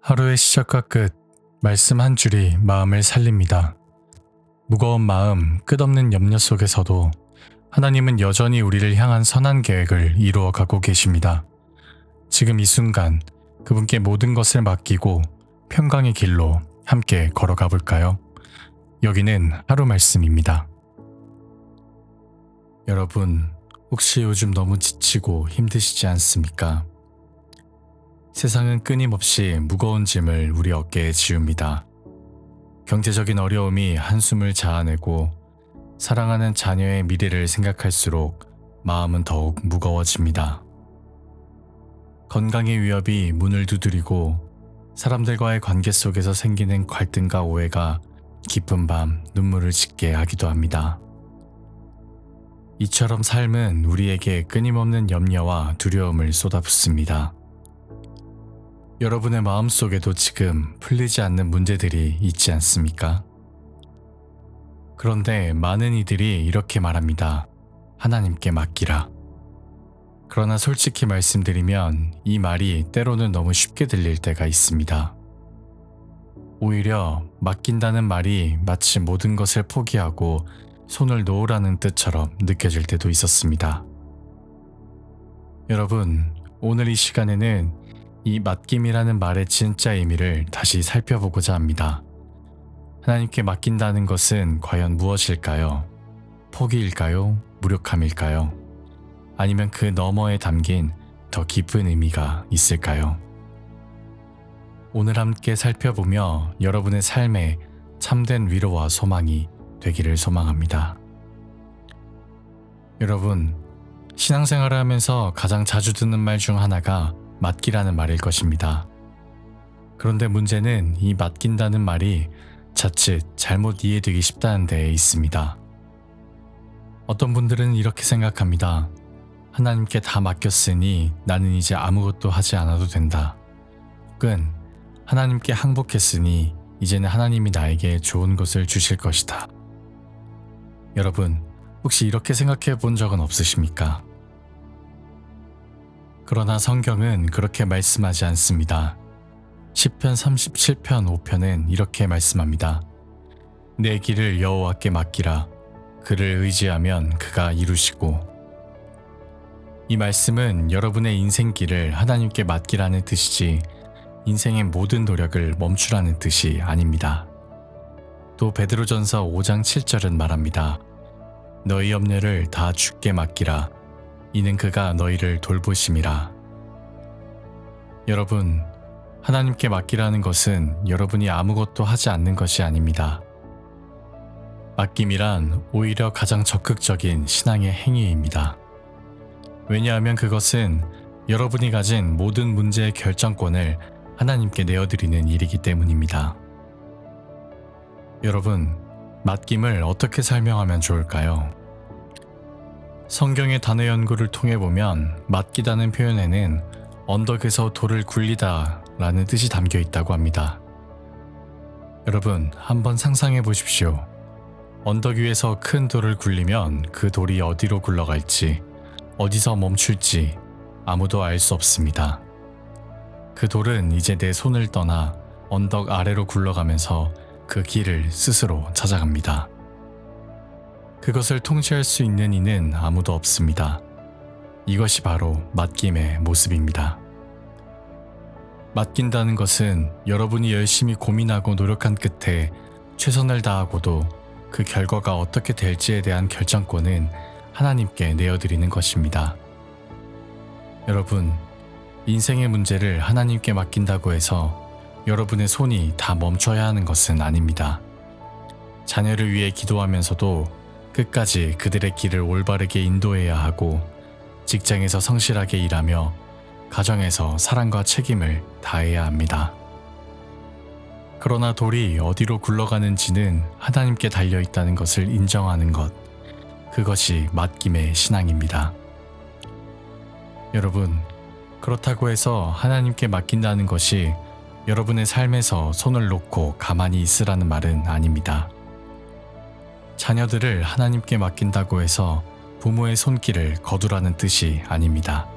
하루의 시작과 끝, 말씀 한 줄이 마음을 살립니다. 무거운 마음, 끝없는 염려 속에서도 하나님은 여전히 우리를 향한 선한 계획을 이루어 가고 계십니다. 지금 이 순간 그분께 모든 것을 맡기고 평강의 길로 함께 걸어가 볼까요? 여기는 하루 말씀입니다. 여러분, 혹시 요즘 너무 지치고 힘드시지 않습니까? 세상은 끊임없이 무거운 짐을 우리 어깨에 지웁니다. 경제적인 어려움이 한숨을 자아내고 사랑하는 자녀의 미래를 생각할수록 마음은 더욱 무거워집니다. 건강의 위협이 문을 두드리고 사람들과의 관계 속에서 생기는 갈등과 오해가 깊은 밤 눈물을 짓게 하기도 합니다. 이처럼 삶은 우리에게 끊임없는 염려와 두려움을 쏟아붓습니다. 여러분의 마음속에도 지금 풀리지 않는 문제들이 있지 않습니까? 그런데 많은 이들이 이렇게 말합니다. 하나님께 맡기라. 그러나 솔직히 말씀드리면 이 말이 때로는 너무 쉽게 들릴 때가 있습니다. 오히려 맡긴다는 말이 마치 모든 것을 포기하고 손을 놓으라는 뜻처럼 느껴질 때도 있었습니다. 여러분, 오늘 이 시간에는 이 맡김이라는 말의 진짜 의미를 다시 살펴보고자 합니다. 하나님께 맡긴다는 것은 과연 무엇일까요? 포기일까요? 무력함일까요? 아니면 그 너머에 담긴 더 깊은 의미가 있을까요? 오늘 함께 살펴보며 여러분의 삶에 참된 위로와 소망이 되기를 소망합니다. 여러분, 신앙생활을 하면서 가장 자주 듣는 말 중 하나가 맡기라는 말일 것입니다. 그런데 문제는 이 맡긴다는 말이 자칫 잘못 이해되기 쉽다는 데에 있습니다. 어떤 분들은 이렇게 생각합니다. 하나님께 다 맡겼으니 나는 이제 아무것도 하지 않아도 된다. 혹은 하나님께 항복했으니 이제는 하나님이 나에게 좋은 것을 주실 것이다. 여러분, 혹시 이렇게 생각해 본 적은 없으십니까? 그러나 성경은 그렇게 말씀하지 않습니다. 시편 37편 5편은 이렇게 말씀합니다. 내 길을 여호와께 맡기라. 그를 의지하면 그가 이루시고. 이 말씀은 여러분의 인생길을 하나님께 맡기라는 뜻이지 인생의 모든 노력을 멈추라는 뜻이 아닙니다. 또 베드로전서 5장 7절은 말합니다. 너희 염려를 다 주께 맡기라. 이는 그가 너희를 돌보심이라. 여러분, 하나님께 맡기라는 것은 여러분이 아무것도 하지 않는 것이 아닙니다. 맡김이란 오히려 가장 적극적인 신앙의 행위입니다. 왜냐하면 그것은 여러분이 가진 모든 문제의 결정권을 하나님께 내어드리는 일이기 때문입니다. 여러분, 맡김을 어떻게 설명하면 좋을까요? 성경의 단어 연구를 통해 보면 맡기다는 표현에는 언덕에서 돌을 굴리다 라는 뜻이 담겨 있다고 합니다. 여러분, 한번 상상해 보십시오. 언덕 위에서 큰 돌을 굴리면 그 돌이 어디로 굴러갈지, 어디서 멈출지 아무도 알 수 없습니다. 그 돌은 이제 내 손을 떠나 언덕 아래로 굴러가면서 그 길을 스스로 찾아갑니다. 그것을 통제할 수 있는 이는 아무도 없습니다. 이것이 바로 맡김의 모습입니다. 맡긴다는 것은 여러분이 열심히 고민하고 노력한 끝에 최선을 다하고도 그 결과가 어떻게 될지에 대한 결정권은 하나님께 내어드리는 것입니다. 여러분, 인생의 문제를 하나님께 맡긴다고 해서 여러분의 손이 다 멈춰야 하는 것은 아닙니다. 자녀를 위해 기도하면서도 끝까지 그들의 길을 올바르게 인도해야 하고 직장에서 성실하게 일하며 가정에서 사랑과 책임을 다해야 합니다. 그러나 돌이 어디로 굴러가는지는 하나님께 달려있다는 것을 인정하는 것, 그것이 맡김의 신앙입니다. 여러분, 그렇다고 해서 하나님께 맡긴다는 것이 여러분의 삶에서 손을 놓고 가만히 있으라는 말은 아닙니다. 자녀들을 하나님께 맡긴다고 해서 부모의 손길을 거두라는 뜻이 아닙니다.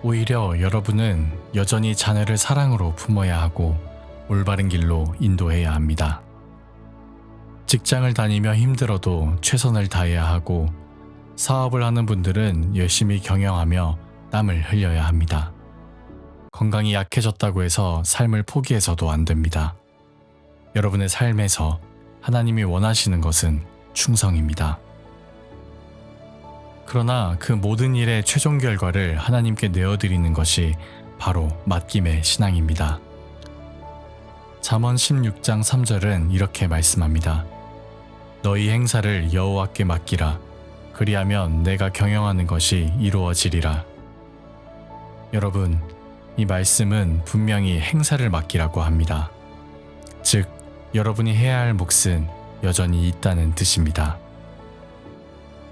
오히려 여러분은 여전히 자녀를 사랑으로 품어야 하고 올바른 길로 인도해야 합니다. 직장을 다니며 힘들어도 최선을 다해야 하고 사업을 하는 분들은 열심히 경영하며 땀을 흘려야 합니다. 건강이 약해졌다고 해서 삶을 포기해서도 안 됩니다. 여러분의 삶에서 하나님이 원하시는 것은 충성입니다. 그러나 그 모든 일의 최종 결과를 하나님께 내어드리는 것이 바로 맡김의 신앙입니다. 잠언 16장 3절은 이렇게 말씀합니다. 너희 행사를 여호와께 맡기라. 그리하면 내가 경영하는 것이 이루어지리라. 여러분, 이 말씀은 분명히 행사를 맡기라고 합니다. 즉, 여러분이 해야 할 몫은 여전히 있다는 뜻입니다.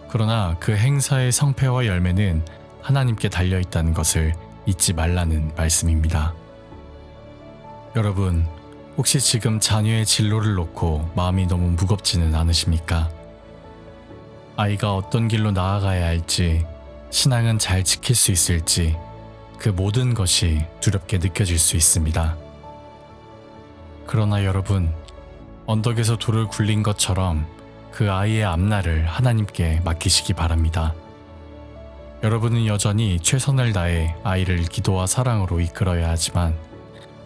그러나 그 행사의 성패와 열매는 하나님께 달려있다는 것을 잊지 말라는 말씀입니다. 여러분, 혹시 지금 자녀의 진로를 놓고 마음이 너무 무겁지는 않으십니까? 아이가 어떤 길로 나아가야 할지, 신앙은 잘 지킬 수 있을지, 그 모든 것이 두렵게 느껴질 수 있습니다. 그러나 여러분, 언덕에서 돌을 굴린 것처럼 그 아이의 앞날을 하나님께 맡기시기 바랍니다. 여러분은 여전히 최선을 다해 아이를 기도와 사랑으로 이끌어야 하지만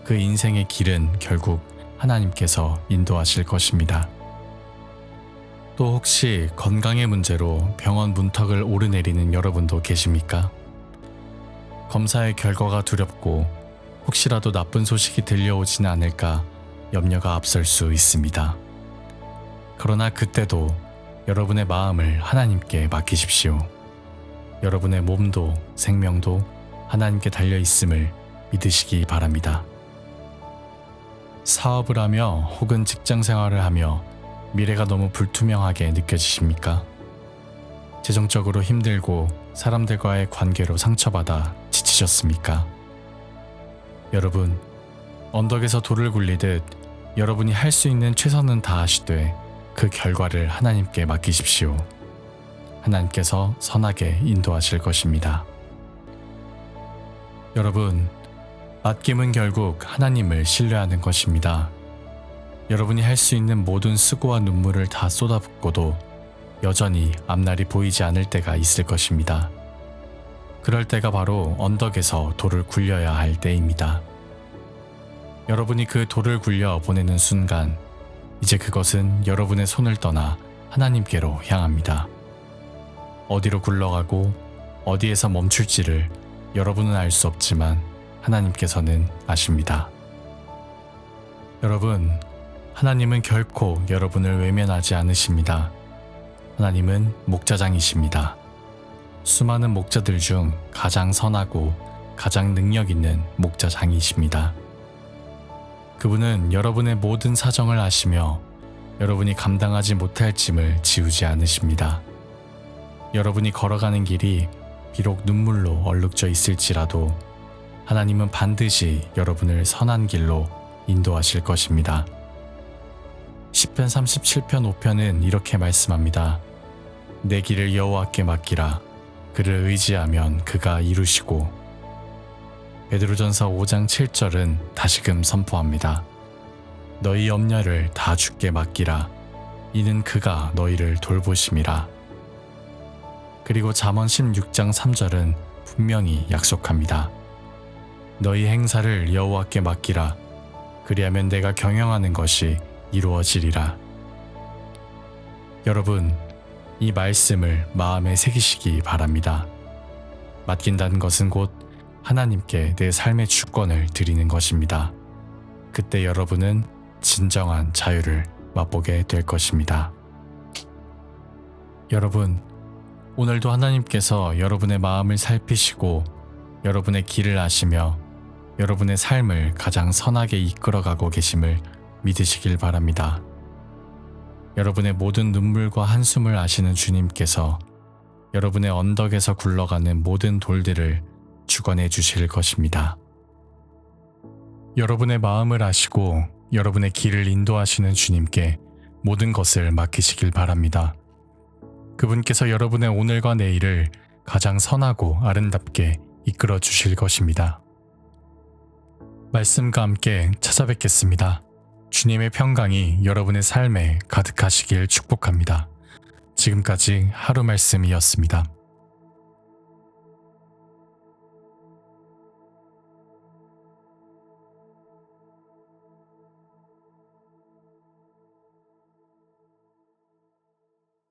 그 인생의 길은 결국 하나님께서 인도하실 것입니다. 또 혹시 건강의 문제로 병원 문턱을 오르내리는 여러분도 계십니까? 검사의 결과가 두렵고 혹시라도 나쁜 소식이 들려오지는 않을까 염려가 앞설 수 있습니다. 그러나 그때도 여러분의 마음을 하나님께 맡기십시오. 여러분의 몸도 생명도 하나님께 달려 있음을 믿으시기 바랍니다. 사업을 하며 혹은 직장 생활을 하며 미래가 너무 불투명하게 느껴지십니까? 재정적으로 힘들고 사람들과의 관계로 상처받아 지치셨습니까? 여러분, 언덕에서 돌을 굴리듯 여러분이 할 수 있는 최선은 다하시되 그 결과를 하나님께 맡기십시오. 하나님께서 선하게 인도하실 것입니다. 여러분, 맡김은 결국 하나님을 신뢰하는 것입니다. 여러분이 할 수 있는 모든 수고와 눈물을 다 쏟아붓고도 여전히 앞날이 보이지 않을 때가 있을 것입니다. 그럴 때가 바로 언덕에서 돌을 굴려야 할 때입니다. 여러분이 그 돌을 굴려 보내는 순간 이제 그것은 여러분의 손을 떠나 하나님께로 향합니다. 어디로 굴러가고 어디에서 멈출지를 여러분은 알 수 없지만 하나님께서는 아십니다. 여러분, 하나님은 결코 여러분을 외면하지 않으십니다. 하나님은 목자장이십니다. 수많은 목자들 중 가장 선하고 가장 능력 있는 목자장이십니다. 그분은 여러분의 모든 사정을 아시며 여러분이 감당하지 못할 짐을 지우지 않으십니다. 여러분이 걸어가는 길이 비록 눈물로 얼룩져 있을지라도 하나님은 반드시 여러분을 선한 길로 인도하실 것입니다. 시편 37편 5편은 이렇게 말씀합니다. 내 길을 여호와께 맡기라. 그를 의지하면 그가 이루시고. 베드로전서 5장 7절은 다시금 선포합니다. 너희 염려를 다 주께 맡기라. 이는 그가 너희를 돌보심이라. 그리고 잠언 16장 3절은 분명히 약속합니다. 너희 행사를 여호와께 맡기라. 그리하면 내가 경영하는 것이 이루어지리라. 여러분, 이 말씀을 마음에 새기시기 바랍니다. 맡긴다는 것은 곧 하나님께 내 삶의 주권을 드리는 것입니다. 그때 여러분은 진정한 자유를 맛보게 될 것입니다. 여러분, 오늘도 하나님께서 여러분의 마음을 살피시고 여러분의 길을 아시며 여러분의 삶을 가장 선하게 이끌어가고 계심을 믿으시길 바랍니다. 여러분의 모든 눈물과 한숨을 아시는 주님께서 여러분의 언덕에서 굴러가는 모든 돌들을 주관해 주실 것입니다. 여러분의 마음을 아시고 여러분의 길을 인도하시는 주님께 모든 것을 맡기시길 바랍니다. 그분께서 여러분의 오늘과 내일을 가장 선하고 아름답게 이끌어 주실 것입니다. 말씀과 함께 찾아뵙겠습니다. 주님의 평강이 여러분의 삶에 가득하시길 축복합니다. 지금까지 하루 말씀이었습니다.